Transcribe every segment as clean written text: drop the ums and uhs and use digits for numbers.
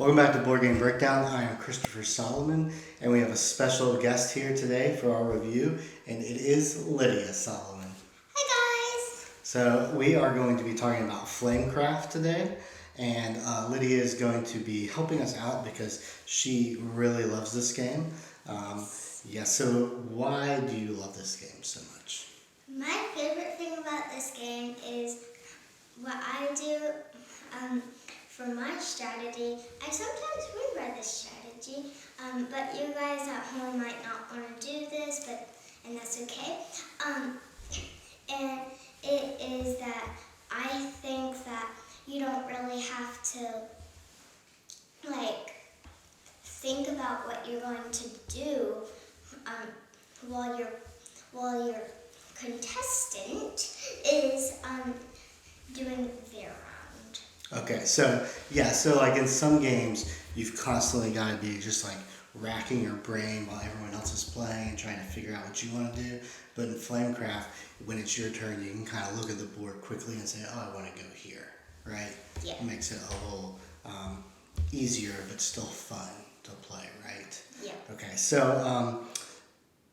Welcome back to Board Game Breakdown. I am Kristofer Solomon, and we have a special guest here today for our review, and it is Lydia Solomon. Hi guys! So we are going to be talking about Flamecraft today, and Lydia is going to be helping us out because she really loves this game. So why do you love this game so much? My favorite thing about this game is what I do for my strategy. I sometimes win by this strategy, but you guys at home might not want to do this, and that's okay. And it is that I think that you don't really have to think about what you're going to do while your contestant is doing their round. Okay, so like in some games, you've constantly got to be just like racking your brain while everyone else is playing and trying to figure out what you want to do. But in Flamecraft, when it's your turn, you can kind of look at the board quickly and say, oh, I want to go here, right? Yeah. It makes it a little easier, but still fun to play, right? Yeah. Okay, so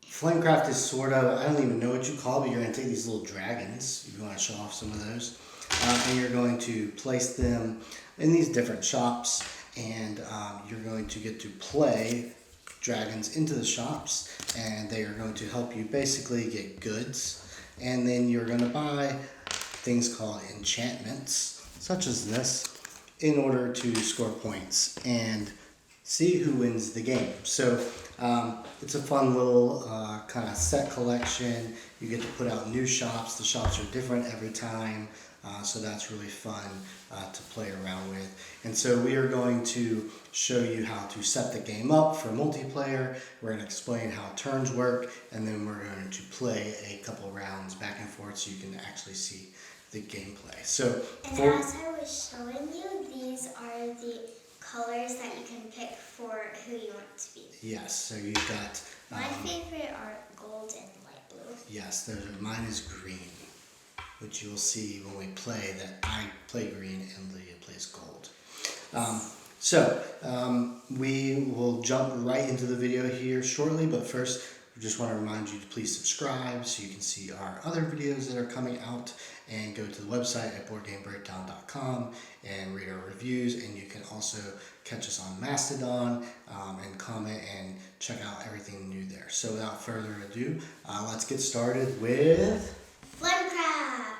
Flamecraft is sort of, I don't even know what you call it, but you're going to take these little dragons, if you want to show off some of those, and you're going to place them in these different shops, and you're going to get to play dragons into the shops, and they are going to help you basically get goods, and then you're going to buy things called enchantments, such as this, in order to score points and see who wins the game. So it's a fun little kind of set collection. You get to put out new shops. The shops are different every time, so that's really fun to play around with. And so we are going to show you how to set the game up for multiplayer. We're going to explain how turns work, and then we're going to play a couple rounds back and forth so you can actually see the gameplay. So, and as I was showing you, these are the colors that you can pick for who you want to be. Yes, so you've got... my favorite are gold and light blue. Yes, mine is green, which you will see when we play that I play green and Lydia plays gold. We will jump right into the video here shortly, but first we just want to remind you to please subscribe so you can see our other videos that are coming out, and go to the website at boardgamebreakdown.com and read our reviews, and you can also catch us on Mastodon and comment and check out everything new there. So without further ado, let's get started with Flamecraft!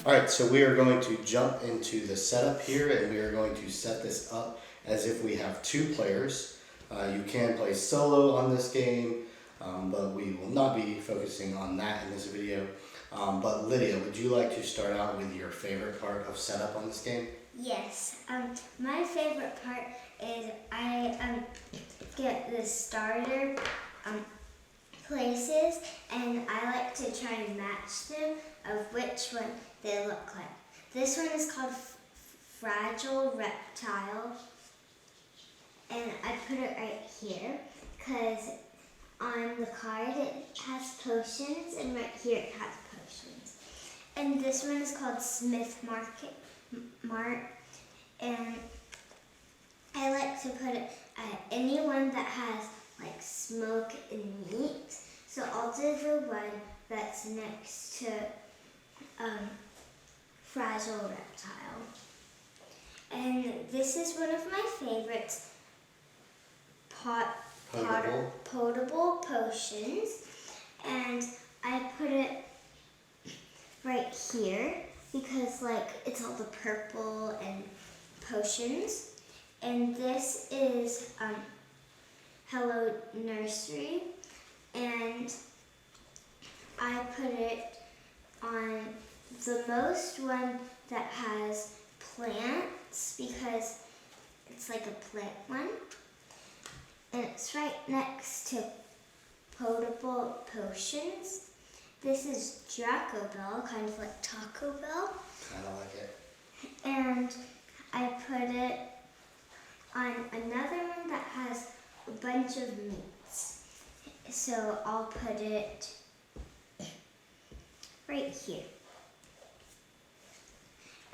Alright, so we are going to jump into the setup here, and we are going to set this up as if we have two players. You can play solo on this game, but we will not be focusing on that in this video. But Lydia, would you like to start out with your favorite part of setup on this game? Yes. My favorite part is I get the starter places, and I like to try and match them of which one they look like. This one is called Fragile Reptile, and I put it right here because on the card it has potions, and right here it has potions. And this one is called Smith Mart, and I like to put it at anyone that has like smoke and meat. So I'll do the one that's next to Fragile Reptile. And this is one of my favorites, potable potions, and I put it right here because it's all the purple and potions. And this is Hello Nursery, and I put it on the most one that has plants because it's like a plant one. And it's right next to potable potions. This is Draco Bell, kind of like Taco Bell. Kind of like it. And I put it on another one that has a bunch of meats. So I'll put it right here.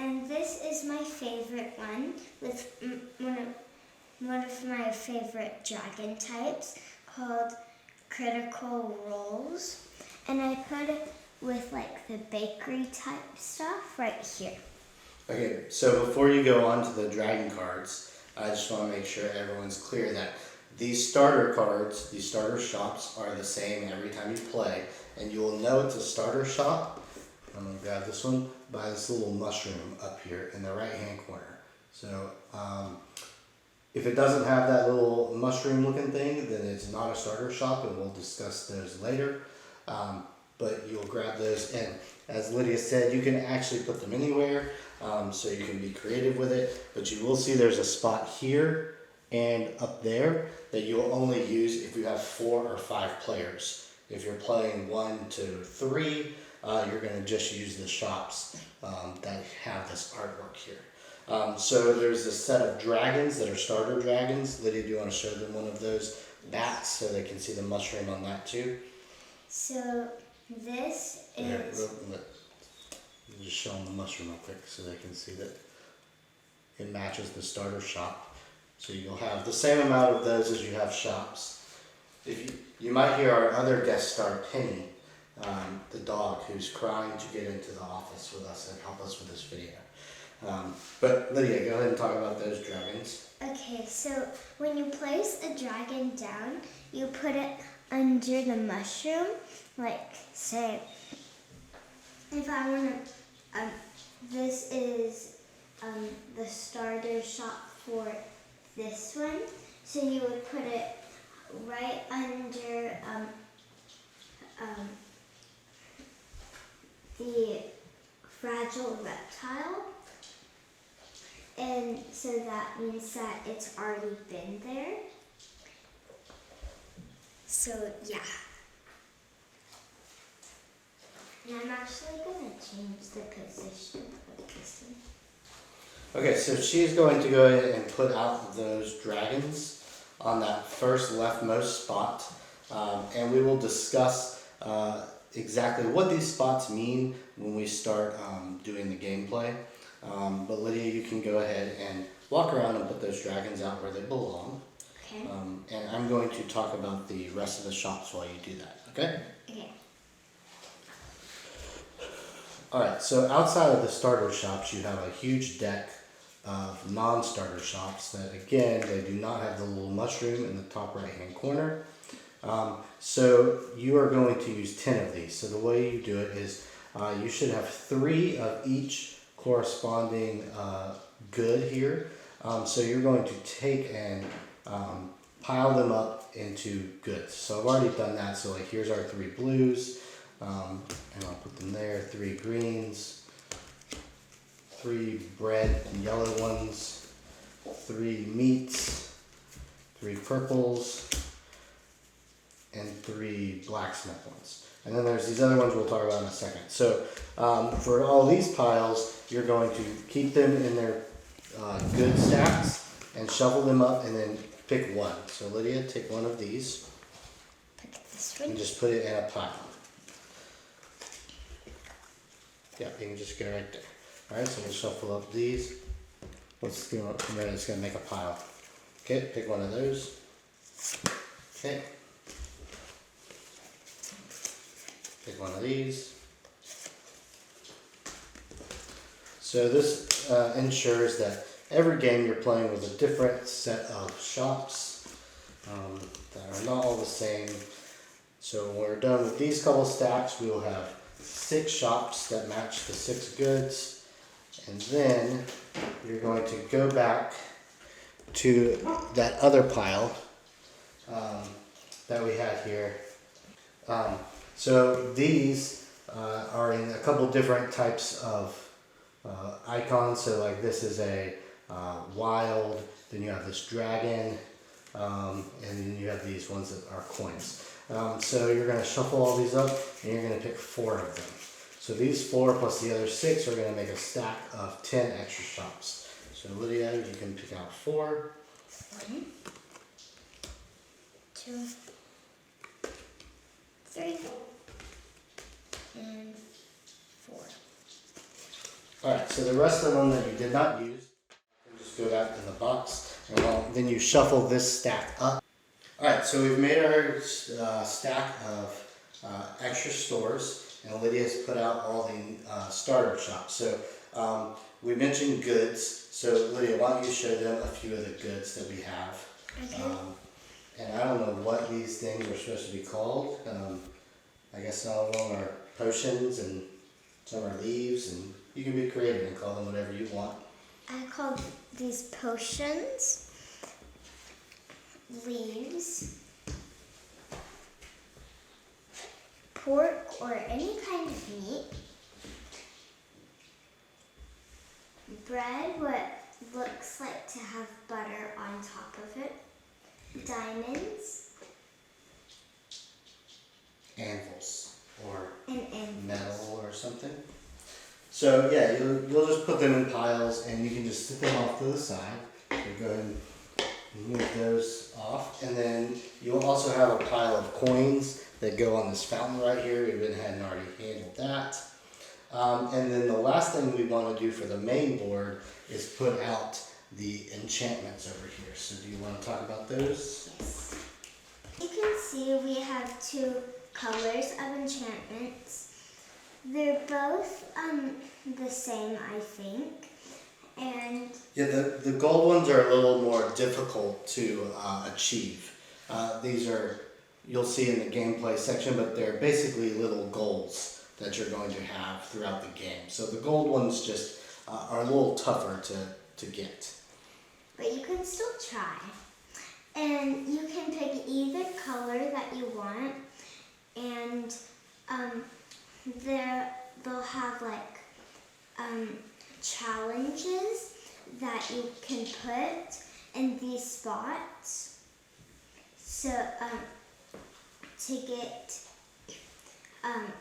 And this is my favorite one with one of my favorite dragon types called Critical Rolls. And I put it with like the bakery type stuff right here. Okay, so before you go on to the dragon cards, I just want to make sure everyone's clear that these starter cards, these starter shops are the same every time you play, and you will know it's a starter shop. I'm going to grab this one by this little mushroom up here in the right hand corner. So if it doesn't have that little mushroom looking thing, then it's not a starter shop, and we'll discuss those later. But you'll grab those, and as Lydia said, you can actually put them anywhere, so you can be creative with it, but you will see there's a spot here and up there that you'll only use if you have 4 or 5 players. If you're playing 1 to 3, you're going to just use the shops that have this artwork here. So there's a set of dragons that are starter dragons. Lydia, do you want to show them one of those bats so they can see the mushroom on that too? So this is... Here, just show them the mushroom real quick so they can see that it matches the starter shop. So you'll have the same amount of those as you have shops. If you might hear our other guest star, Penny, the dog who's crying to get into the office with us and help us with this video. But Lydia, go ahead and talk about those dragons. Okay, so when you place a dragon down, you put it under the mushroom. Like, say, if I want to, this is the starter shop for this one. So you would put it right under the fragile reptile. And so that means that it's already been there. So yeah. And I'm actually going to change the position of this one. Okay, so she's going to go ahead and put out those dragons on that first leftmost spot. And we will discuss exactly what these spots mean when we start doing the gameplay. But Lydia, you can go ahead and walk around and put those dragons out where they belong. Okay. And I'm going to talk about the rest of the shops while you do that, okay? Okay. Alright, so outside of the starter shops, you have a huge deck of non-starter shops that, again, they do not have the little mushroom in the top right-hand corner. So you are going to use 10 of these. So the way you do it is you should have 3 of each corresponding good here. So you're going to take and pile them up into goods. So I've already done that. So like here's our 3 blues, and I'll put them there. 3 greens, 3 red and yellow ones, 3 meats, 3 purples, and 3 blacksmith ones. And then there's these other ones we'll talk about in a second. So for all these piles, you're going to keep them in their good stacks and shovel them up and then pick one. So Lydia, take one of these and just put it in a pile. Yeah, you can just get right there. Alright, so we'll shuffle up these. Let's do it from there, it's going to make a pile. Okay, pick one of those. Okay. Pick one of these. So this ensures that every game you're playing with a different set of shops that are not all the same. So when we're done with these couple stacks, we will have 6 shops that match the 6 goods. And then you're going to go back to that other pile that we had here. So these are in a couple different types of icons. So like this is a wild, then you have this dragon, and then you have these ones that are coins. So you're going to shuffle all these up and you're going to pick 4 of them. So these 4 plus the other 6 are going to make a stack of 10 extra shops. So Lydia, you can pick out 4. 1, 2, 3, and 4. Alright, so the rest of them that you did not use, you just go back in the box, and then you shuffle this stack up. Alright, so we've made our stack of extra stores, and Lydia's put out all the starter shops. So we mentioned goods, so Lydia, why don't you show them a few of the goods that we have. Okay. And I don't know what these things are supposed to be called. I guess some of them are potions and some are leaves, and you can be creative and call them whatever you want. I call these potions, leaves, pork or any kind of meat, bread, what looks like to have butter on top of it, diamonds, Anvils or and metal or something. So yeah, you'll just put them in piles, and you can just sit them off to the side. So go ahead and move those off, and then you'll also have a pile of coins that go on this fountain right here. We went ahead and already handled that. And then the last thing we want to do for the main board is put out the enchantments over here. So do you want to talk about those? yes. You can see we have two colors of enchantments. They're both the same, I think. And Yeah, the gold ones are a little more difficult to achieve. These are, you'll see in the gameplay section, but they're basically little goals that you're going to have throughout the game. So the gold ones just are a little tougher to get. but you can still try. And you can pick either color that you want, and they'll have like challenges that you can put in these spots. So to get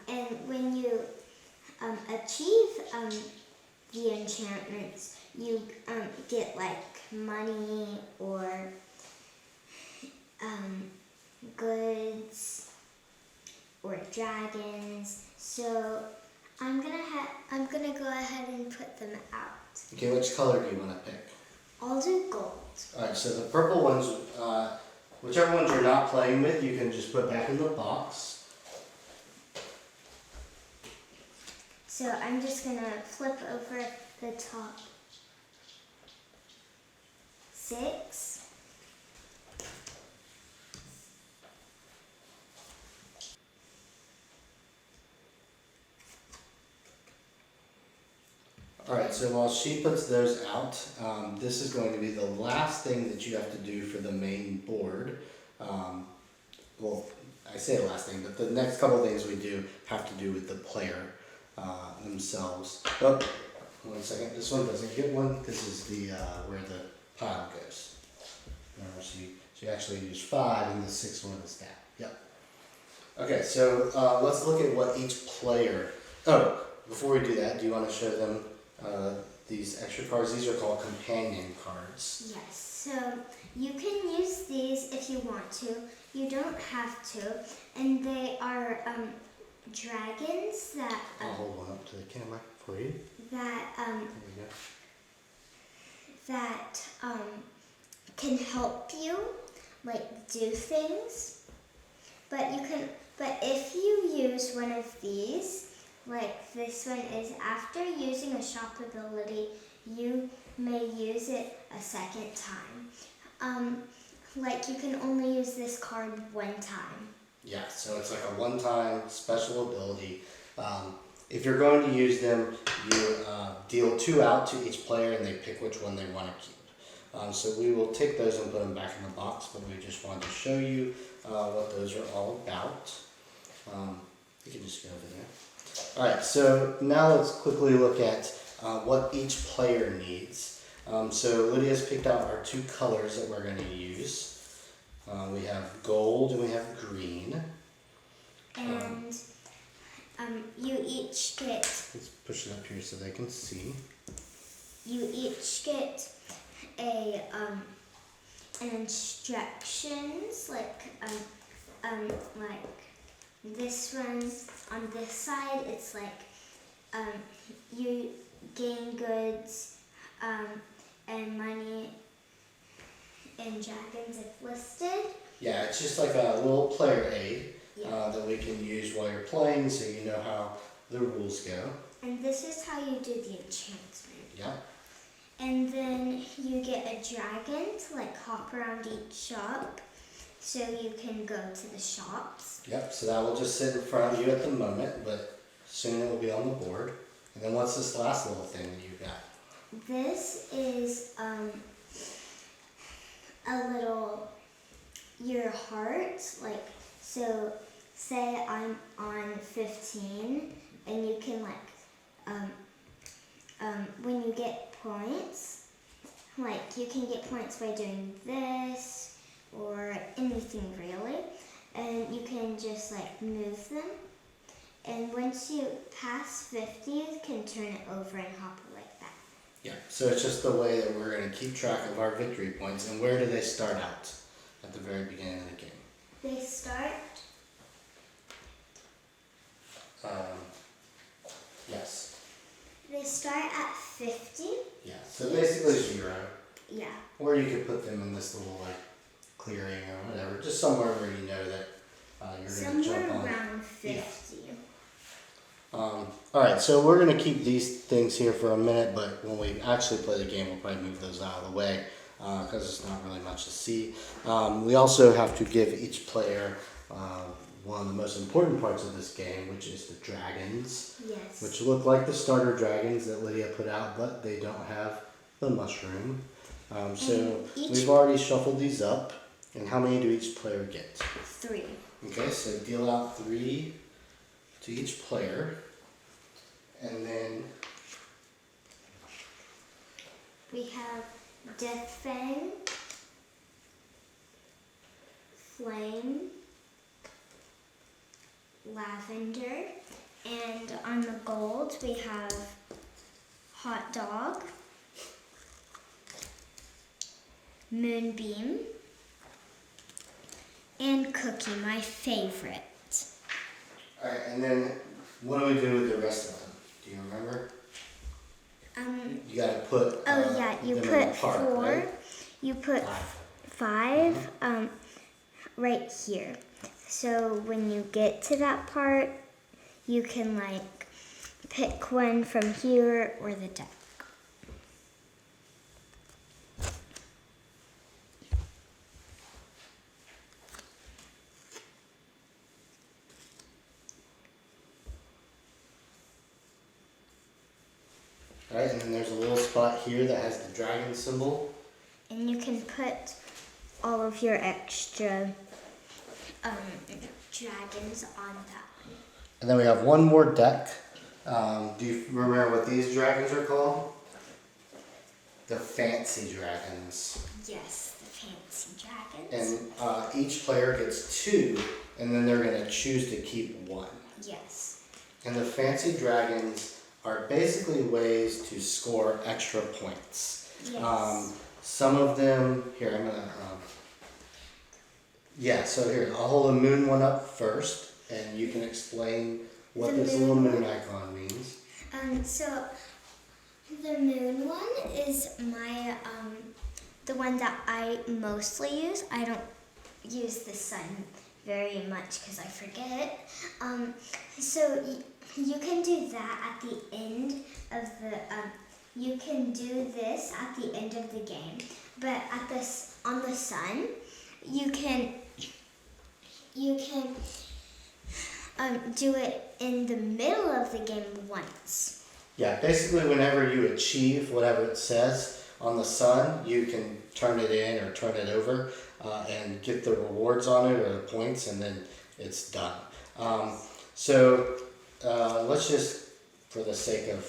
and when you achieve the enchantments, you get like money or goods or dragons. So I'm gonna go ahead and put them out. Okay, which color do you want to pick? I'll do gold. Alright, so the purple ones, whichever ones you're not playing with, you can just put back in the box. So I'm just gonna flip over the top 6. Alright, so while she puts those out, this is going to be the last thing that you have to do for the main board. Well, I say the last thing, but the next couple of things we do have to do with the player themselves. Oh, 1 second, this one doesn't get one. This is the where the pile goes. Remember, she actually used 5, and the 6th one is that. Yep. Okay, so let's look at what each player. Oh, before we do that, do you want to show them these extra cards? These are called companion cards. Yes, so you can use these if you want to. You don't have to. And they are dragons that I'll hold one up to the camera for you. that There you go. that can help you like do things. But if you use one of these, like this one is, after using a shop ability, you may use it a second time. Like you can only use this card 1 time. Yeah, so it's like a one-time special ability. If you're going to use them, you deal 2 out to each player, and they pick which one they want to keep. So we will take those and put them back in the box, but we just wanted to show you what those are all about. You can just go over there. Alright, so now let's quickly look at what each player needs. So Lydia's picked out our 2 colors that we're going to use. We have gold and we have green. And you each get Let's push it up here so they can see. you each get a an instructions like this one on this side. It's like gain goods, and money and dragons if listed. Yeah, it's just like a little player aid Yeah. that we can use while you're playing so you know how the rules go. And this is how you do the enchantment. Yeah. And then you get a dragon to like hop around each shop so you can go to the shops. Yep, so that will just sit in front of you at the moment, but soon it will be on the board. And then what's this last little thing that you've got? This is a little, your heart, like, so say I'm on 15 and you can like, when you get points, like you can get points by doing this or anything really, and you can just like move them. And once you pass 50, you can turn it over and hop it like that. Yeah, so it's just the way that we're going to keep track of our victory points. And where do they start out at the very beginning of the game? They start, Yes. they start at 50. Yeah, so basically 0. Yeah. Or you could put them in this little like clearing or whatever, just somewhere where you know that you're going to jump Somewhere on. around 50. Yeah. Alright, so we're going to keep these things here for a minute, but when we actually play the game, we'll probably move those out of the way because it's not really much to see. We also have to give each player one of the most important parts of this game, which is the dragons, Yes. which look like the starter dragons that Lydia put out, but they don't have the mushroom. So we've already shuffled these up. And how many do each player get? 3. Okay, so deal out 3 to each player. And then We have Death Fang, Flame, Lavender, and on the gold we have Hot Dog, Moonbeam, and Cookie, my favorite. alright, and then what do we do with the rest of them? Do you remember? You gotta put You them in put the park, 4. right? You put 5 right here. So when you get to that part, you can like pick one from here or the deck. Alright, and then there's a little spot here that has the dragon symbol. And you can put all of your extra dragons on that one. And then we have one more deck. Do you remember what these dragons are called? The fancy dragons. Yes, the fancy dragons. And each player gets 2, and then they're going to choose to keep 1. Yes. And the fancy dragons are basically ways to score extra points. Yes. Some of them, here, I'm going to, so here, I'll hold the moon one up first, and you can explain what this little moon icon means. So the moon one is my, the one that I mostly use. I don't use the sun very much because I forget. So you can do that at the end of the, you can do this at the end of the game, but at this, on the sun, you can do it in the middle of the game once. Yeah, basically whenever you achieve whatever it says on the sun, you can turn it in or turn it over and get the rewards on it or the points, and then it's done. Let's just, for the sake of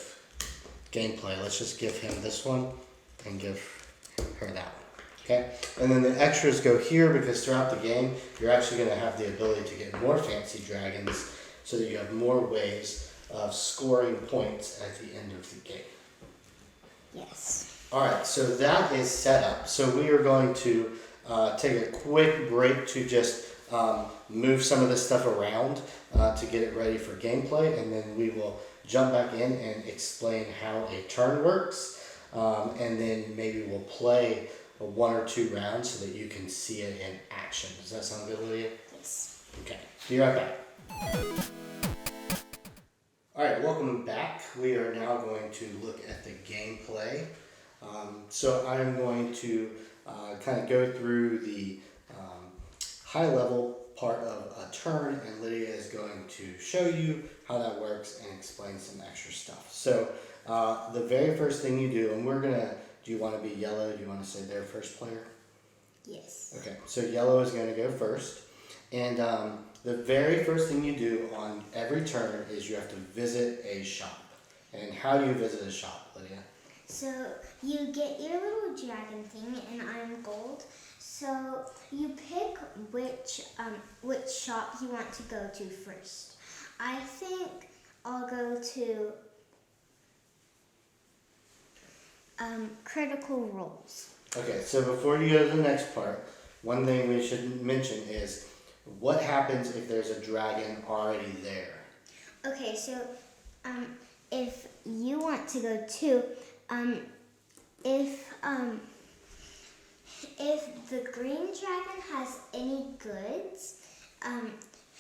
gameplay, let's just give him this one and give her that one. Okay, and then the extras go here because throughout the game you're actually going to have the ability to get more fancy dragons so that you have more ways of scoring points at the end of the game. Yes. Alright, so that is set up. So we are going to take a quick break to just move some of this stuff around to get it ready for gameplay, and then we will jump back in and explain how a turn works, and then maybe we'll play one or two rounds so that you can see it in action. Does that sound good, Lydia? Yes. Okay, be right back. All right, welcome back. We are now going to look at the gameplay. So I'm going to kind of go through the high level part of a turn, and Lydia is going to show you how that works and explain some extra stuff. So the very first thing you do, and do you want to be yellow? Do you want to say they're first player? Yes. Okay, so yellow is going to go first. And the very first thing you do on every turn is you have to visit a shop. And how do you visit a shop, Lydia? So you get your little dragon thing, and I'm gold. So you pick which shop you want to go to first. I think I'll go to Critical Roles. Okay, so before you go to the next part, one thing we should mention is what happens if there's a dragon already there? Okay, so if you want to go to, if the green dragon has any goods,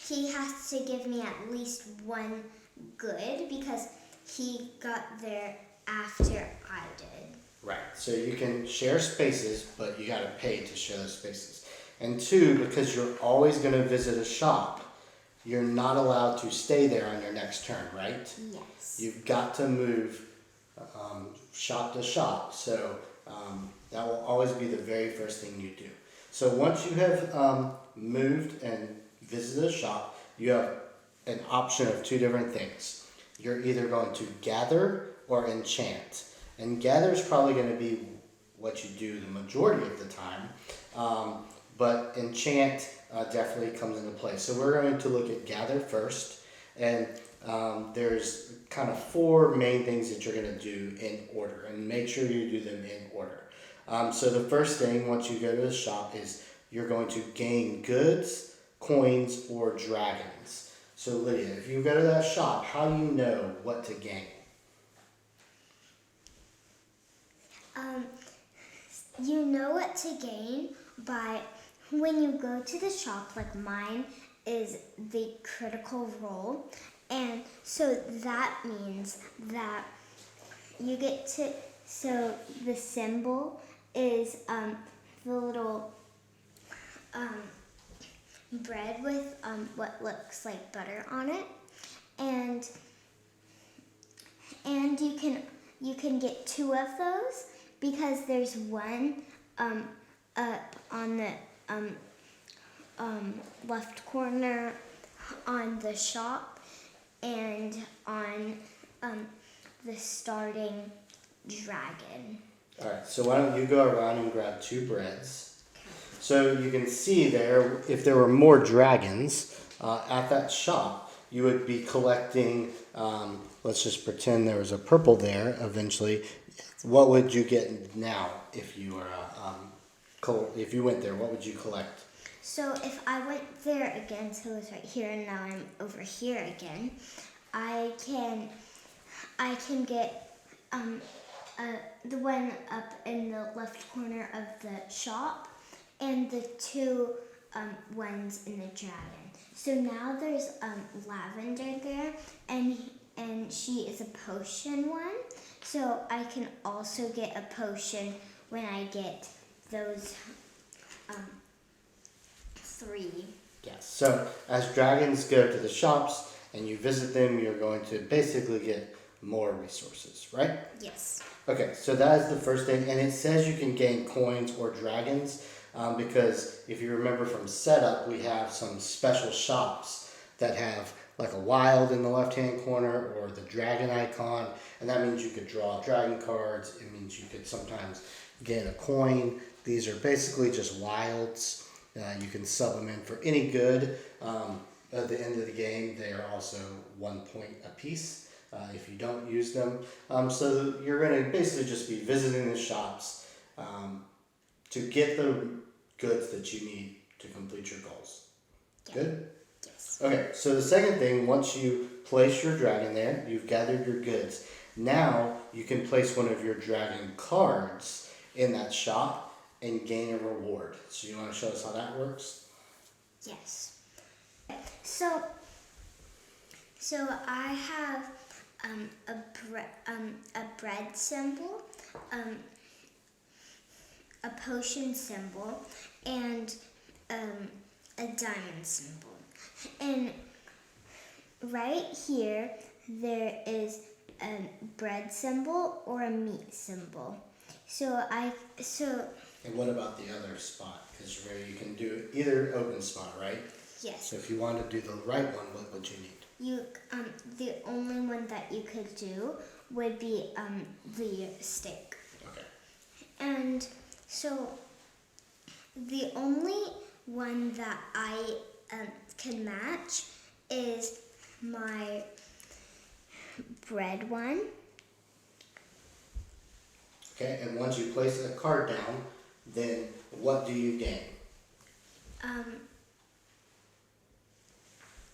he has to give me at least one good because he got there after I did. Right, so you can share spaces, but you gotta pay to share those spaces. And two, because you're always gonna visit a shop, you're not allowed to stay there on your next turn, right? Yes. You've got to move shop to shop, so that will always be the very first thing you do. So once you have moved and visited a shop, you have an option of two different things. You're either going to gather or enchant. And gather is probably going to be what you do the majority of the time, but enchant definitely comes into play. So we're going to look at gather first, and there's kind of four main things that you're going to do in order, and make sure you do them in order. So the first thing, once you go to the shop, is you're going to gain goods, coins, or dragons. So Lydia, if you go to that shop, how do you know what to gain? You know what to gain by when you go to the shop, like mine is the Critical Role, and so that means that you get to, so the symbol is the little bread with what looks like butter on it, and you can get two of those because there's one up on the left corner on the shop and on the starting dragon. All right, so why don't you go around and grab two breads. So you can see there, if there were more dragons at that shop, you would be collecting, let's just pretend there was a purple there eventually. What would you get now if you were, if you went there, what would you collect? So if I went there again, so it's right here and now I'm over here again, I can get the one up in the left corner of the shop and the two ones in the dragon. So now there's Lavender there, and she is a potion one. So I can also get a potion when I get those three. Yes, so as dragons go to the shops and you visit them, you're going to basically get more resources, right? Yes. Okay, so that is the first thing, and it says you can gain coins or dragons because if you remember from setup, we have some special shops that have like a wild in the left-hand corner or the dragon icon, and that means you could draw dragon cards. It means you could sometimes gain a coin. These are basically just wilds. You can sub them in for any good. At the end of the game, they are also 1 point apiece if you don't use them. So you're going to basically just be visiting the shops to get the goods that you need to complete your goals. Yeah. Good? Yes. Okay, so the second thing, once you place your dragon there, you've gathered your goods. Now you can place one of your dragon cards in that shop and gain a reward. So you want to show us how that works? Yes. So I have a bread symbol, a potion symbol, and a diamond symbol. And right here, there is a bread symbol or a meat symbol. And what about the other spot? Because you can do either open spot, right? Yes. So if you want to do the right one, what would you need? The only one that you could do would be the steak. Okay. And so the only one that I can match is my bread one. Okay, and once you place a card down, then what do you gain?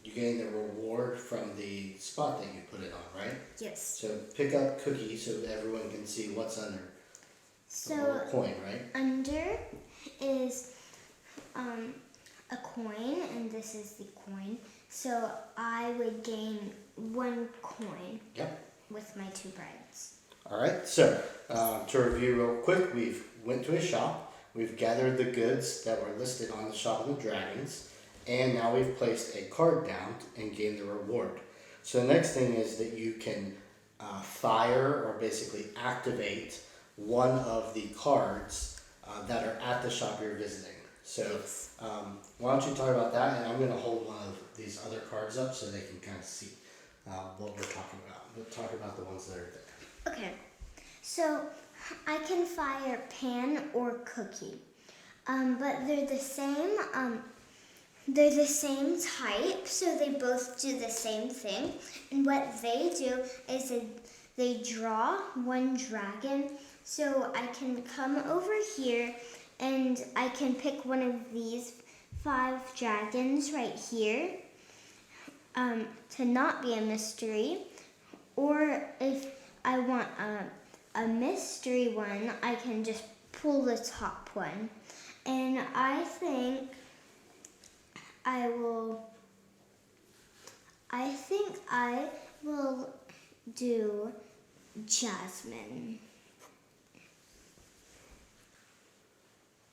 You gain the reward from the spot that you put it on, right? Yes. So pick up cookie so that everyone can see what's under the little coin, right? Under is a coin, and this is the coin. So I would gain 1 coin. Yep. With my 2 breads. All right, so to review real quick, we've went to a shop, we've gathered the goods that were listed on the Shop of the Dragons, and now we've placed a card down and gained the reward. So the next thing is that you can fire or basically activate one of the cards that are at the shop you're visiting. So why don't you talk about that, and I'm going to hold one of these other cards up so they can kind of see what we're talking about. We'll talk about the ones that are there. Okay, so I can fire pan or cookie, but they're the same. They're the same type, so they both do the same thing. And what they do is they draw 1 dragon. So I can come over here and I can pick one of these 5 dragons right here to not be a mystery. Or if I want a mystery one, I can just pull the top one. And I think I will do Jasmine.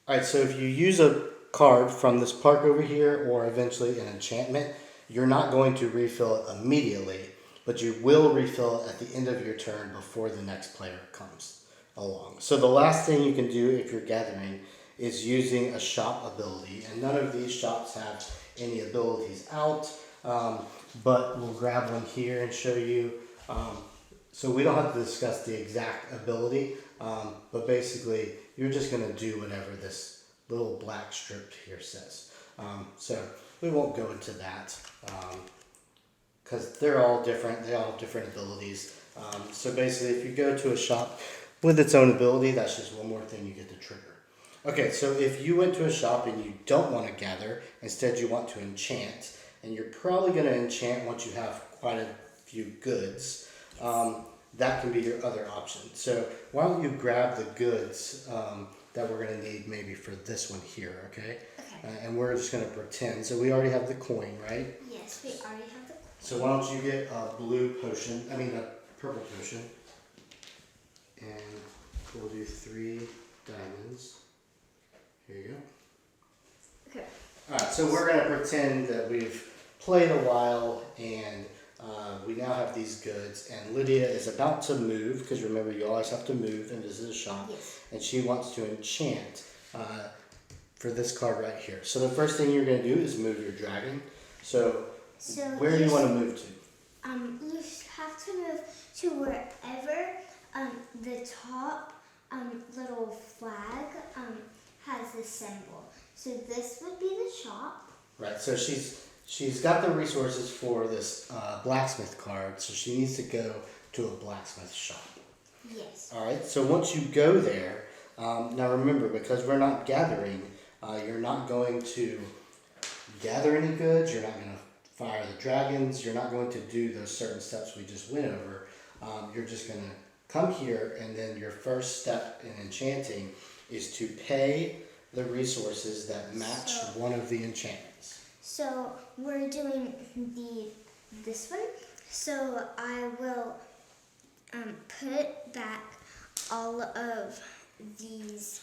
All right, so if you use a card from this park over here or eventually an enchantment, you're not going to refill it immediately, but you will refill it at the end of your turn before the next player comes along. So the last thing you can do if you're gathering is using a shop ability, and none of these shops have any abilities out, but we'll grab one here and show you. So we don't have to discuss the exact ability, but basically you're just going to do whatever this little black strip here says. So we won't go into that because they're all different. They all have different abilities. So basically if you go to a shop with its own ability, that's just one more thing you get to trigger. Okay, so if you went to a shop and you don't want to gather, instead you want to enchant, and you're probably going to enchant once you have quite a few goods, that can be your other option. So why don't you grab the goods that we're going to need maybe for this one here, okay? Okay. And we're just going to pretend. So we already have the coin, right? Yes, we already have the coin. So why don't you get a purple potion, and we'll do 3 diamonds. Here you go. Okay. Alright, so we're going to pretend that we've played a while and we now have these goods, and Lydia is about to move, because remember you always have to move and visit a shop. Yes. And she wants to enchant for this card right here. So the first thing you're going to do is move your dragon. So where do you want to move to? You have to move to wherever the top little flag has the symbol. So this would be the shop. Right, so she's got the resources for this blacksmith card, so she needs to go to a blacksmith shop. Yes. All right, so once you go there, now remember, because we're not gathering, you're not going to gather any goods. You're not going to fire the dragons. You're not going to do those certain steps we just went over. You're just going to come here, and then your first step in enchanting is to pay the resources that match one of the enchantments. So we're doing this one. So I will put back all of these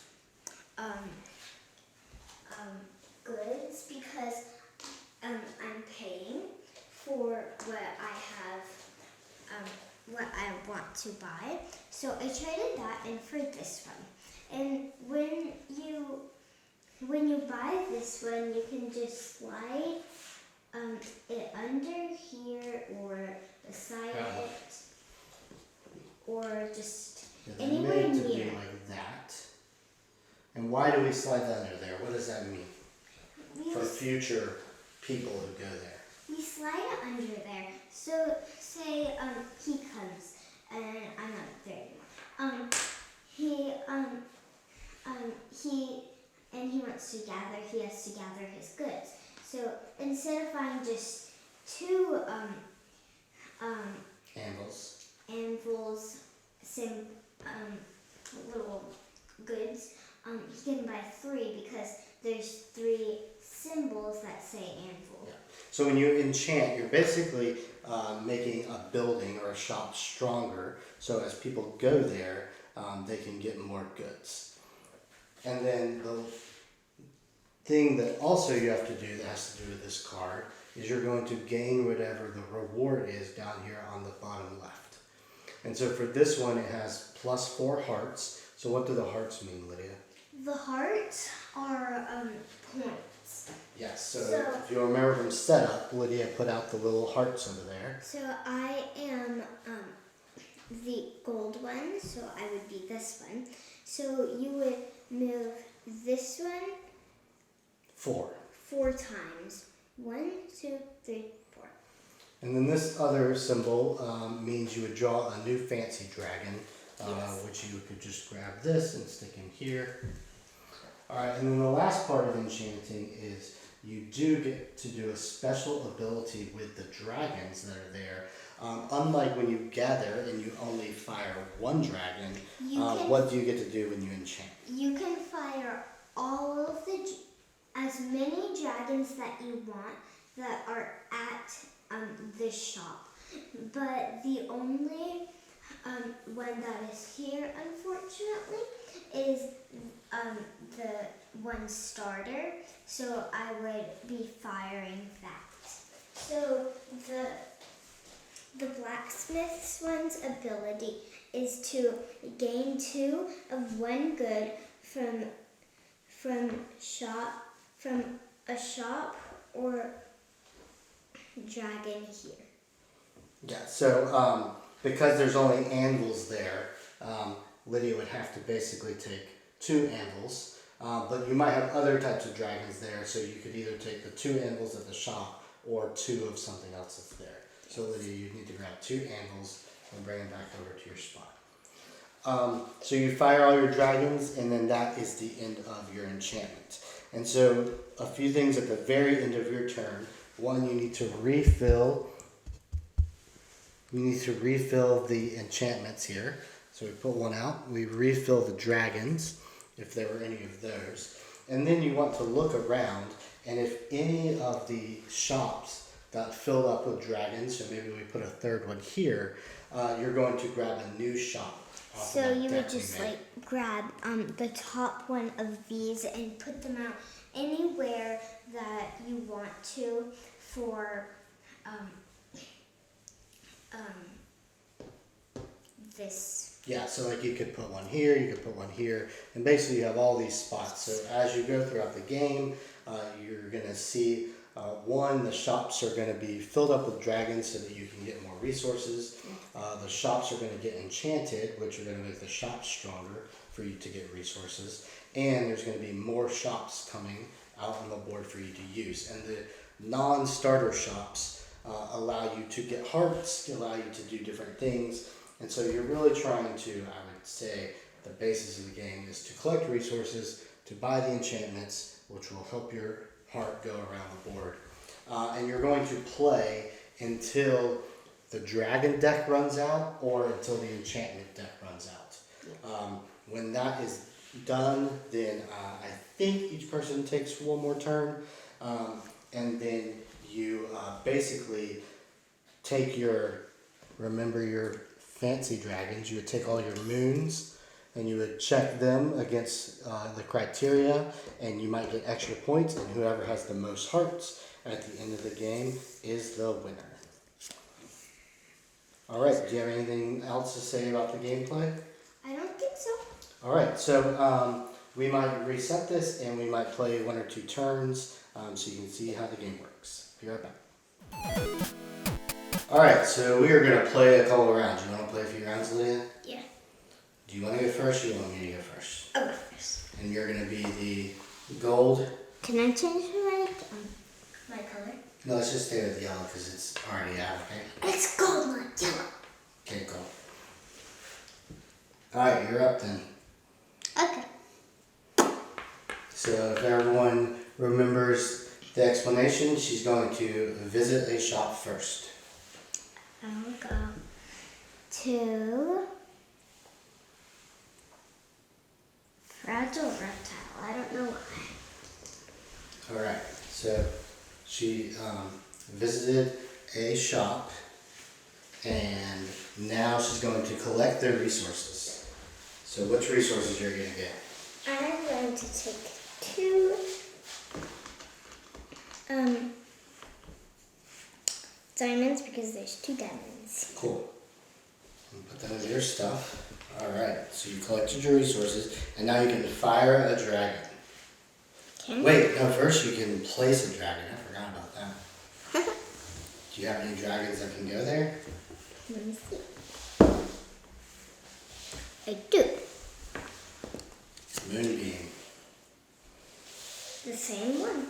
goods because I'm paying for what I have, what I want to buy. So I traded that in for this one. And when you buy this one, you can just slide it under here or beside it, or just They're anywhere made to be near. like that. And why do we slide that under there? What does that mean for future people who go there? We slide it under there. So say he comes and I'm not there anymore. He wants to gather. He has to gather his goods. So instead of buying just two anvils, same little goods, he can buy three because there's three symbols that say anvil. Yeah. So when you enchant, you're basically making a building or a shop stronger. So as people go there, they can get more goods. And then the thing that also you have to do that has to do with this card is you're going to gain whatever the reward is down here on the bottom left. And so for this one, it has +4 hearts. So what do the hearts mean, Lydia? The hearts are points. Yes, so if you remember from setup, Lydia put out the little hearts over there. So I am the gold one, so I would be this one. So you would move this one 4 times. 1, 2, 3, 4. And then this other symbol means you would draw a new fancy dragon, which you could just grab this and stick in here. Alright, and then the last part of enchanting is you do get to do a special ability with the dragons that are there. Unlike when you gather and you only fire one dragon, what do you get to do when you enchant? You can fire all of as many dragons that you want that are at this shop. But the only one that is here, unfortunately, is the one starter. So I would be firing that. So the blacksmith's one's ability is to gain 2 of one good from a shop or dragon here. Yeah, so because there's only anvils there, Lydia would have to basically take 2 anvils. But you might have other types of dragons there, so you could either take the 2 anvils at the shop or 2 of something else that's there. So Lydia, you need to grab 2 anvils and bring them back over to your spot. So you fire all your dragons, and then that is the end of your enchantment. And so a few things at the very end of your turn. One, you need to refill. We need to refill the enchantments here. So we put one out. We refill the dragons, if there were any of those. And then you want to look around, and if any of the shops got filled up with dragons, so maybe we put a third one here, you're going to grab a new shop. So you would just grab the top one of these and put them out anywhere that you want to for this. Yeah, so like you could put one here, you could put one here, and basically you have all these spots. So as you go throughout the game, you're going to see one, the shops are going to be filled up with dragons so that you can get more resources. The shops are going to get enchanted, which are going to make the shops stronger for you to get resources. And there's going to be more shops coming out on the board for you to use. And the non-starter shops allow you to get hearts, allow you to do different things. And so you're really trying to, I would say, the basis of the game is to collect resources, to buy the enchantments, which will help your heart go around the board and you're going to play until the dragon deck runs out or until the enchantment deck runs out. When that is done, then I think each person takes one more turn, and then you basically take remember your fancy dragons, you would take all your moons and you would check them against the criteria, and you might get extra points, and whoever has the most hearts at the end of the game is the winner. Alright, do you have anything else to say about the gameplay? I don't think so. Alright, so we might reset this and we might play 1 or 2 turns so you can see how the game works. Be right back. Alright, so we are going to play a couple of rounds. You want to play a few rounds, Lydia? Yeah. Do you want to go first or do you want me to go first? I'll go first. And you're going to be the gold. Can I change my color? No, let's just stay with yellow because it's already out, okay? It's gold, not yellow. Okay, cool. Alright, you're up then. Okay. So if everyone remembers the explanation, she's going to visit a shop first. I'll go to Fragile Reptile. I don't know why. Alright, so she visited a shop and now she's going to collect their resources. So which resources you're going to get? I'm going to take 2 diamonds because there's 2 diamonds. Cool. Put that in your stuff. Alright, so you collected your resources and now you can fire a dragon. Okay. Wait, no, first you can place a dragon. I forgot about that. Do you have any dragons that can go there? Let me see. I do. Moonbeam. The same one.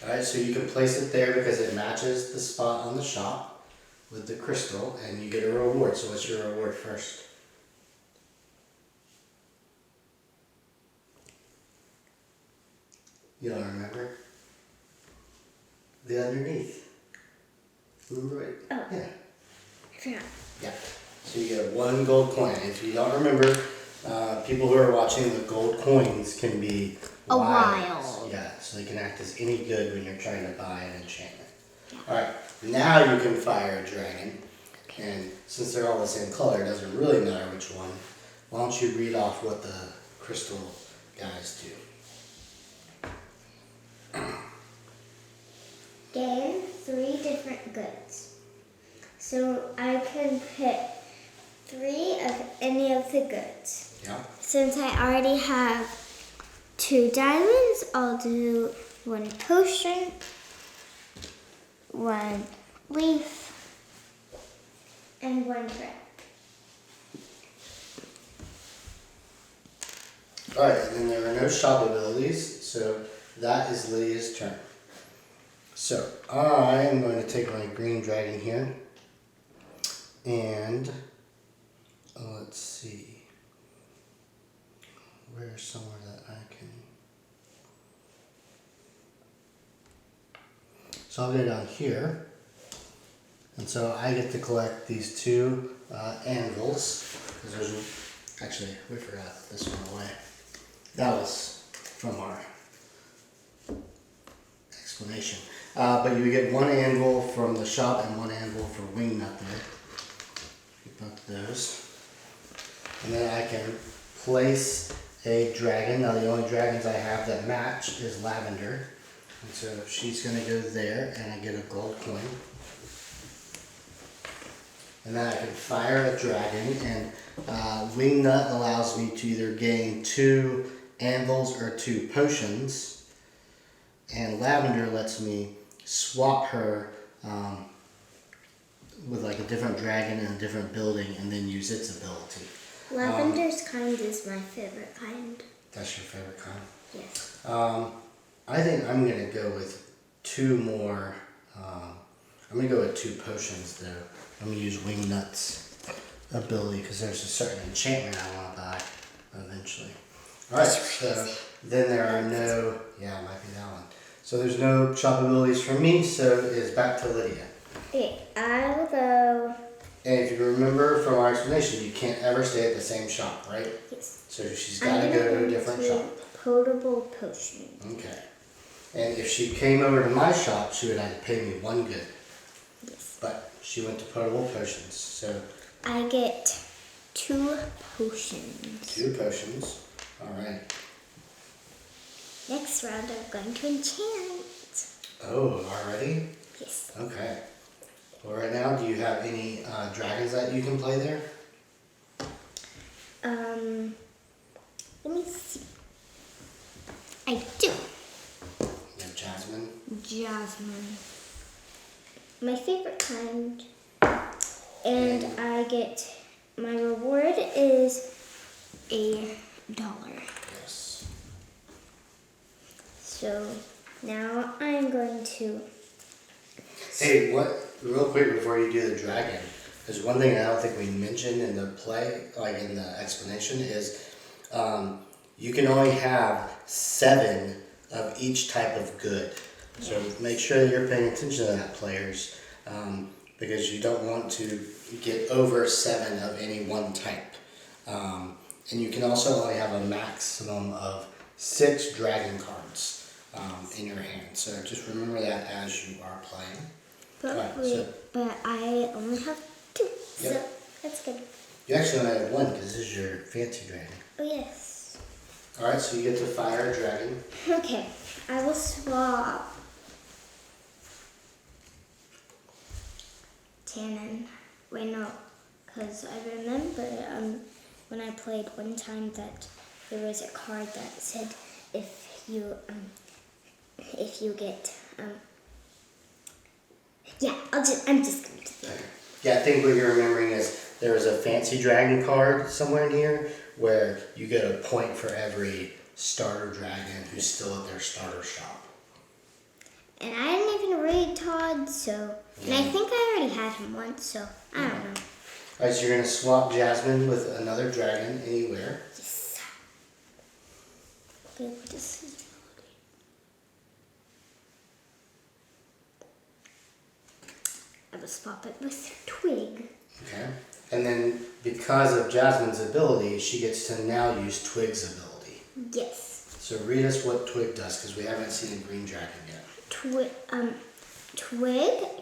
Alright, so you can place it there because it matches the spot on the shop with the crystal and you get a reward. So what's your reward first? You don't remember? The underneath. Remember it? Oh. Yeah. I forgot. Yeah. So you get 1 gold coin. If you don't remember, people who are watching, the gold coins can be wild. Yeah, so they can act as any good when you're trying to buy an enchantment. Yeah. Alright, now you can fire a dragon. And since they're all the same color, it doesn't really matter which one. Why don't you read off what the crystal guys do? Gain 3 different goods. So I can pick 3 of any of the goods. Yeah. Since I already have 2 diamonds, I'll do 1 potion, 1 leaf, and 1 bread. Alright, and then there are no shop abilities, so that is Lydia's turn. So, I am going to take my green dragon here, and let's see, where's somewhere that I can, so I'll go down here, and so I get to collect these 2 anvils, because there's, actually, we forgot this one away. That was from our explanation. But you get 1 anvil from the shop and 1 anvil for wingnut there. Both those. And then I can place a dragon. Now the only dragons I have that match is Lavender. And so she's going to go there and I get a gold coin. And then I can fire a dragon, and wingnut allows me to either gain 2 anvils or 2 potions. And Lavender lets me swap her with like a different dragon in a different building and then use its ability. Lavender's kind is my favorite kind. That's your favorite kind? Yes. I think I'm going to go with 2 more. I'm going to go with 2 potions though. I'm going to use Wingnut's ability because there's a certain enchantment I want to buy eventually. Alright, so then there are no, yeah, it might be that one. So there's no shop abilities for me, so it's back to Lydia. Okay, I will go. And if you remember from our explanation, you can't ever stay at the same shop, right? Yes. So she's got to go to a different shop. Potable potion. Okay. And if she came over to my shop, she would have to pay me 1 good. Yes. But she went to potable potions, so I get 2 potions. 2 potions. All right. Next round, I'm going to enchant. Oh, already? Yes. Okay. Well, right now, do you have any dragons that you can play there? Let me see. I do. You have Jasmine? Jasmine. My favorite kind. And I get, my reward is $1. Yes. So now I'm going to. Hey, real quick before you do the dragon, there's one thing I don't think we mentioned in the play, like in the explanation, is you can only have 7 of each type of good. So make sure that you're paying attention to that, players, because you don't want to get over 7 of any one type. And you can also only have a maximum of 6 dragon cards in your hand. So just remember that as you are playing. But I only have 2, Yep. so that's good. You actually only have 1 because this is your fancy dragon. Oh yes. Alright, so you get to fire a dragon. Okay, I will swap Tannen. Wait, no, because I remember when I played one time that there was a card that said if you get yeah, I'm just gonna do that. Yeah, I think what you're remembering is there was a fancy dragon card somewhere in here where you get a point for every starter dragon who's still at their starter shop. And I didn't even read Todd, so and I think I already had him once, so I don't know. Alright, so you're gonna swap Jasmine with another dragon anywhere. Yes. Okay, what is his ability? I will swap it with Twig. Okay. And then because of Jasmine's ability, she gets to now use Twig's ability. Yes. So read us what Twig does, because we haven't seen a green dragon yet. Twig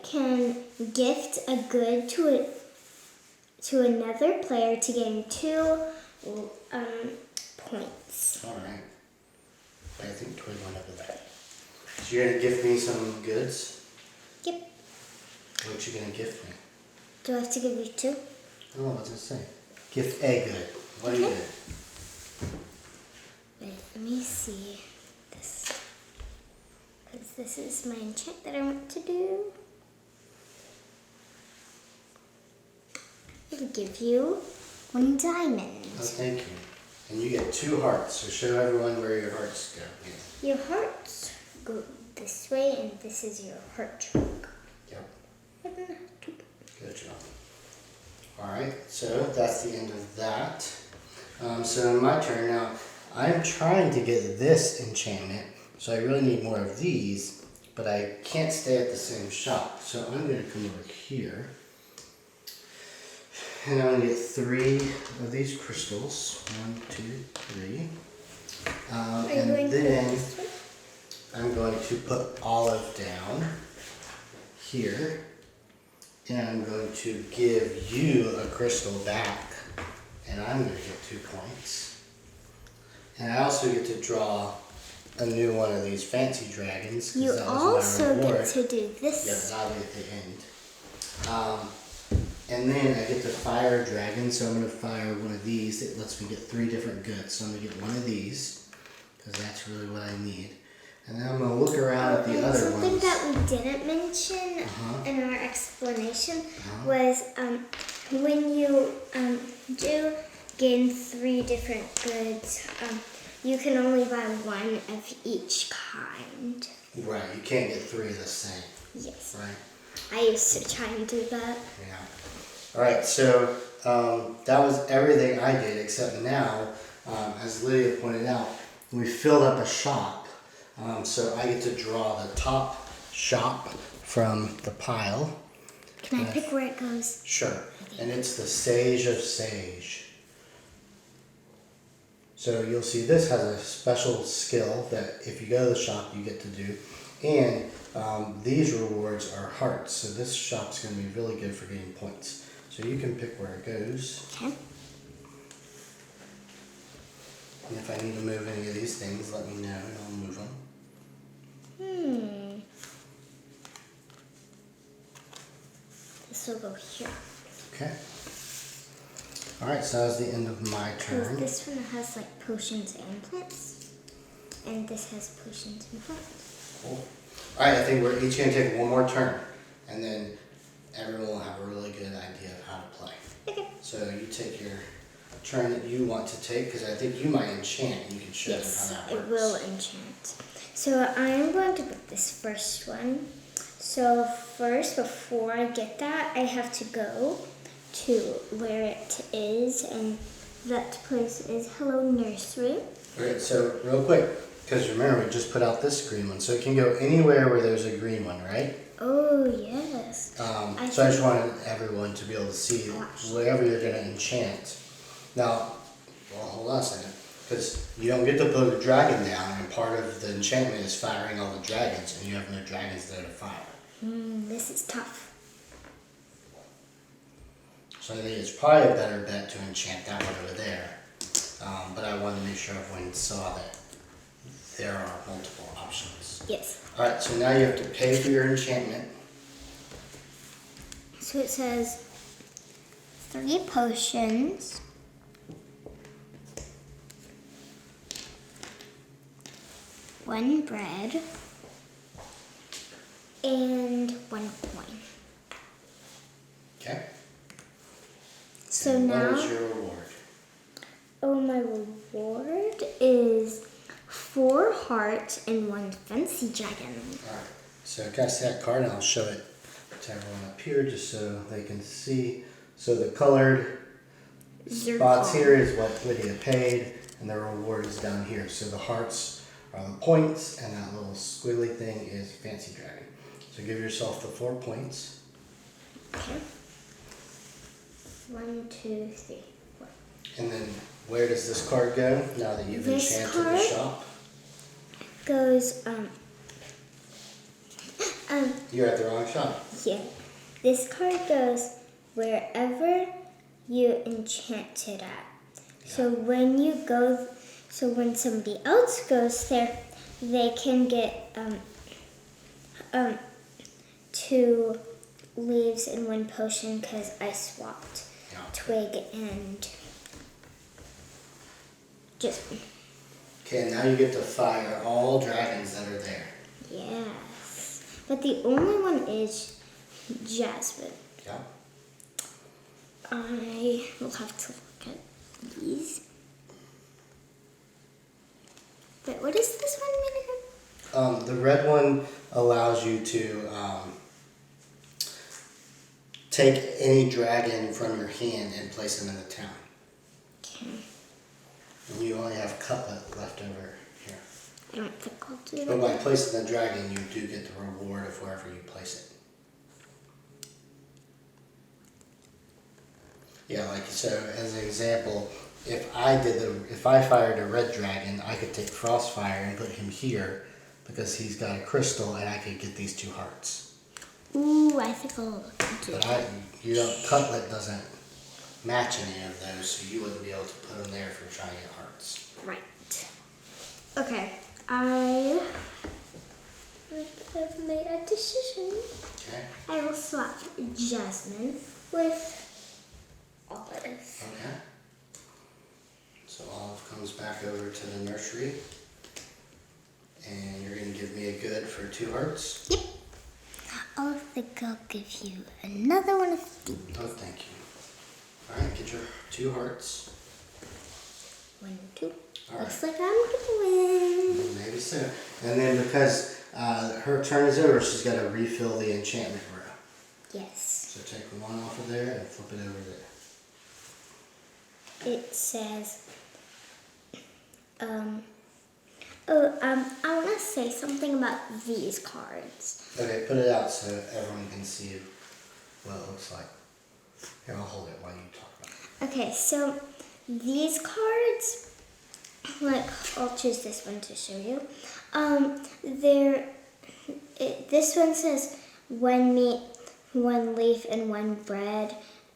can gift a good to another player to gain 2 points. Alright. I think Twig went over there. So you're gonna gift me some goods? Yep. What you gonna gift me? Do I have to give you 2? Oh, what's it say? Gift a good. What are you Okay. good? Wait, let me see this. Because this is my enchant that I want to do. It'll give you 1 diamond. Oh, thank you. And you get 2 hearts, so show everyone where your hearts go. Yeah. Your hearts go this way, and this is your heart chunk. Yep. Two. Good job. Alright, so that's the end of that. So my turn now. I'm trying to get this enchantment, so I really need more of these, but I can't stay at the same shop. So I'm going to come over here, and I'm going to get 3 of these crystals. 1, 2, 3. And then I'm going to put Olive down here, and I'm going to give you a crystal back, and I'm going to get 2 points. And I also get to draw a new one of these fancy dragons. You also get to do this. Yes, that'll be at the end. And then I get to fire a dragon, so I'm going to fire one of these. It lets me get 3 different goods. So I'm going to get one of these, because that's really what I need. And then I'm going to look around at the other ones. Something that we didn't mention in our explanation was when you do gain 3 different goods, you can only buy 1 of each kind. Right, you can't get 3 of the same. Yes. Right. I used to try and do that. Yeah. Alright, so that was everything I did, except now, as Lydia pointed out, we filled up a shop So I get to draw the top shop from the pile. Can I pick where it goes? Sure. And it's the Sage of Sage. So you'll see this has a special skill that if you go to the shop you get to do. And these rewards are hearts. So this shop's going to be really good for getting points. So you can pick where it goes. Okay. And if I need to move any of these things, let me know and I'll move them. This will go here. Okay. Alright, so that was the end of my Because turn. this one has like potions and plants. And this has potions and plants. Cool. Alright, I think we're each going to take one more turn. And then everyone will have a really good idea of how to play. Okay. So you take your turn that you want to take, because I think you might enchant. You can show Yes, them how that works. it will enchant. So I'm going to pick this first one. So first, before I get that, I have to go to where it is, and that place is Hello Nursery. Alright, so real quick, because remember we just put out this green one, so it can go anywhere where there's a green one, right? Oh, yes. So I just wanted everyone to be able to see wherever you're going to enchant. Now, well, hold on a second, because you don't get to put a dragon down, and part of the enchantment is firing all the dragons, and you have no dragons there to fire. This is tough. So I think it's probably a better bet to enchant that one over there. But I wanted to make sure everyone saw that there are multiple options. Yes. Alright, so now you have to pay for your enchantment. So it says 3 potions, 1 bread, and 1 coin. Okay? So And now, what is your reward? my reward is 4 hearts and 1 fancy dragon. Alright, so can I see that card and I'll show it to everyone up here just so they can see. So the colored spots here is what Lydia paid, and the reward is down here. So the hearts are the points, and that little squiggly thing is fancy dragon. So give yourself the 4 points. Okay. 1, 2, 3, 4. And then where does this card go now that you've This enchanted the card shop? Goes, You're at the wrong shop. yeah. This card goes wherever you enchant it at. So when you go, so when somebody else goes there, they can get 2 leaves and 1 potion because I swapped Yeah. twig and jasmine. Okay, now you get to fire all dragons that are there. Yes, but the only one is jasmine. Yeah. I will have to look at these. But what is this one made again? The red one allows you to take any dragon from your hand and place them in the town. Okay. And you only have cutlet left over here. I don't think I'll do But by that. placing the dragon, you do get the reward of wherever you place it. Yeah, like so. As an example, if I fired a red dragon, I could take Frostfire and put him here because he's got a crystal, and I could get these 2 hearts. Ooh, I think I'll do But that. Cutlet doesn't match any of those, so you wouldn't be able to put them there for trying to get hearts. Right. Okay. I have made a decision. Okay. I will swap Jasmine with Olive. Okay. So Olive comes back over to the nursery, and you're going to give me a good for 2 hearts. Yep. I think I'll give you another one of these. Oh, thank you. All right, get your 2 hearts. 1, 2. All Looks right. like I'm gonna win. Maybe so. And then because her turn is over, she's got to refill the enchantment row. Yes. So take 1 off of there and flip it over there. It says, Oh, I want to say something about these cards. Okay, put it out so everyone can see what it looks like. Here, I'll hold it while you talk about it. Okay, so these cards, like, I'll choose this one to show you. This one says 1 meat, 1 leaf, and 1 bread.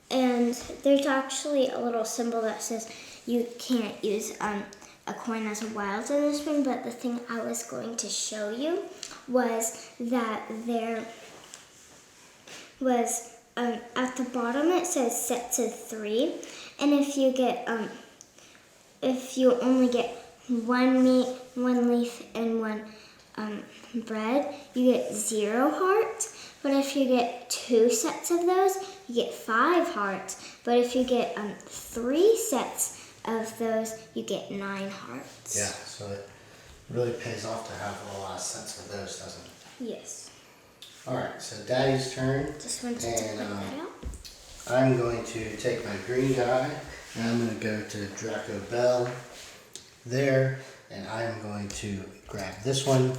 And there's actually a little symbol that says you can't use a coin as a wild in this one, but the thing I was going to show you was that there was, at the bottom it says sets of 3, and if you only get 1 meat, 1 leaf, and 1 bread, you get 0 hearts. But if you get 2 sets of those, you get 5 hearts. But if you get 3 sets of those, you get 9 hearts. Yeah, so it really pays off to have a lot of sets of those, doesn't it? Yes. Alright, so Daddy's turn. Just wanted to point that out. I'm going to take my green die and I'm going to go to Draco Bell there, and I'm going to grab this one.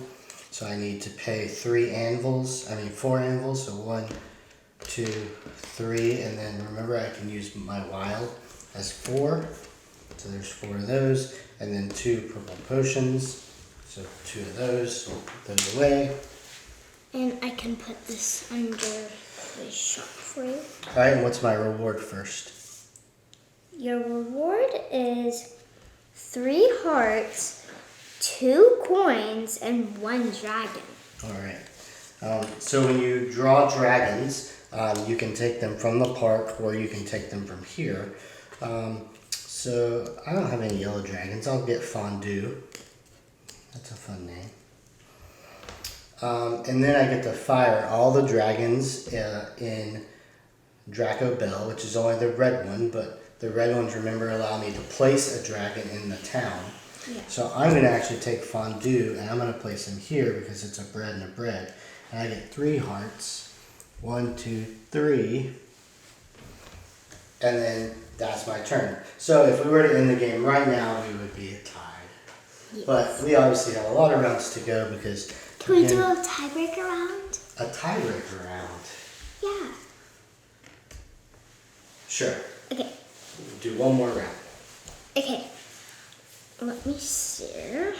So I need to pay 4 anvils, so 1, 2, 3, and then remember I can use my wild as 4. So there's 4 of those, and then 2 purple potions. So 2 of those, so put those away. And I can put this under the shop for you. Alright, and what's my reward first? Your reward is 3 hearts, 2 coins, and 1 dragon. Alright. So when you draw dragons, you can take them from the park or you can take them from here. So I don't have any yellow dragons. I'll get Fondue. That's a fun name. And then I get to fire all the dragons in Draco Bell, which is only the red one, but the red ones, remember, allow me to place a dragon in the town. Yeah. So I'm going to actually take Fondue and I'm going to place him here because it's a bread and a bread. And I get 3 hearts. 1, 2, 3. And then that's my turn. So if we were to end the game right now, we would be tied. Yes. But we obviously have a lot of rounds to go because... Can we do a tiebreaker round? A tiebreaker round? Yeah. Sure. Okay. We'll do one more round. Okay. Let me see. I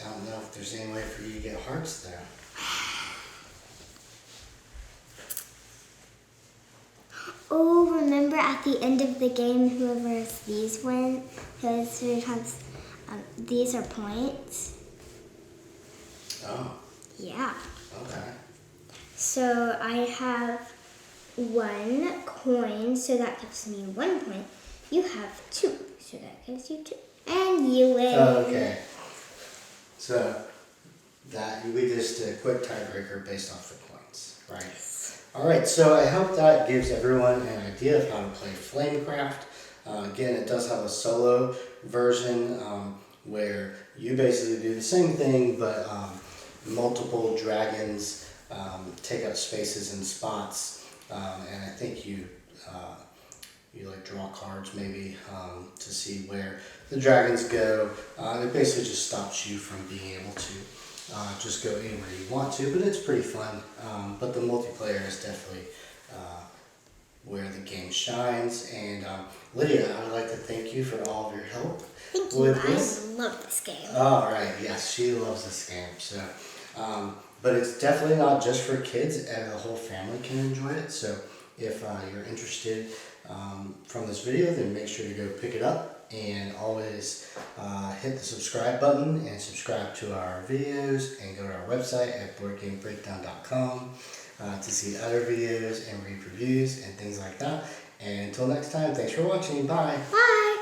don't know if there's any way for you to get hearts there. Oh, remember at the end of the game, whoever has these win, because these are points. Oh. Yeah. Okay. So I have 1 coin, so that gives me 1 point. You have 2, so that gives you 2. And you win. Okay. So that we just did a quick tiebreaker based off the points, right? Alright, so I hope that gives everyone an idea of how to play Flamecraft. Again, it does have a solo version where you basically do the same thing, but multiple dragons take up spaces and spots, and I think you like draw cards maybe to see where the dragons go. It basically just stops you from being able to just go anywhere you want to, but it's pretty fun. But the multiplayer is definitely where the game shines. And Lydia, I would like to thank you for all of your help. Thank you. With this. I love this game. All right, yes, she loves this game. So, but it's definitely not just for kids. The whole family can enjoy it. So, if you're interested from this video, then make sure to go pick it up. And always hit the subscribe button and subscribe to our videos, and go to our website at boardgamebreakdown.com to see other videos and read reviews and things like that. And until next time, thanks for watching. Bye. Bye.